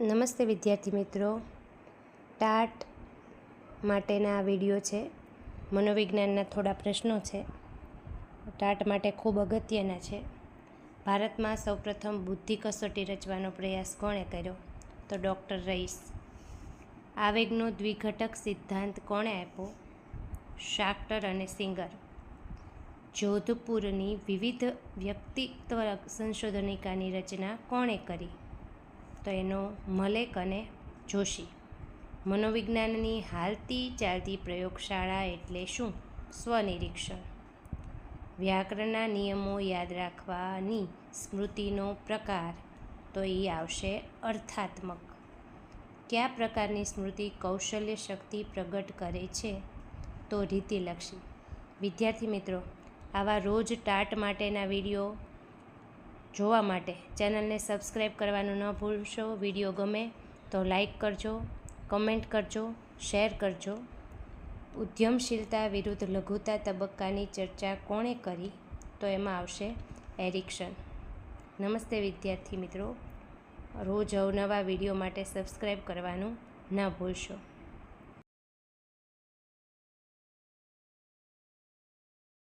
નમસ્તે વિદ્યાર્થી મિત્રો, ટાટ માટેના આ વિડીયો છે. મનોવિજ્ઞાનના થોડા પ્રશ્નો છે. ટાટ માટે ખૂબ અગત્યના છે. ભારતમાં સૌપ્રથમ બુદ્ધિ કસોટી રચવાનો પ્રયાસ કોણે કર્યો? તો ડૉક્ટર રઈસ. આવેગનો દ્વિઘટક સિદ્ધાંત કોણે આપ્યો? શાક્ટર અને સિંગર. જોધપુરની વિવિધ વ્યક્તિત્વ સંશોધનિકાની રચના કોણે કરી? તો એનો મલેક અને જોશી. મનોવિજ્ઞાનની હાલતી ચાલતી પ્રયોગશાળા એટલે શું? સ્વનિરીક્ષણ. વ્યાકરણના નિયમો યાદ રાખવાની સ્મૃતિનો પ્રકાર? તો એ આવશે અર્થાત્મક. કયા પ્રકારની સ્મૃતિ કૌશલ્ય શક્તિ પ્રગટ કરે છે? તો રીતિલક્ષી. વિદ્યાર્થી મિત્રો, આવા રોજ ટાટ માટેના વિડીયો જોવા માટે ચેનલને સબસ્ક્રાઈબ કરવાનું ન ભૂલશો. વિડીયો ગમે તો લાઈક કરજો, કમેન્ટ કરજો, શેર કરજો. ઉદ્યમશીલતા વિરુદ્ધ લઘુતા તબક્કાની ચર્ચા કોણે કરી? તો એમાં આવશે એરિક્સન. નમસ્તે વિદ્યાર્થી મિત્રો, રોજ અવનવા વિડીયો માટે સબસ્ક્રાઈબ કરવાનું ન ભૂલશો.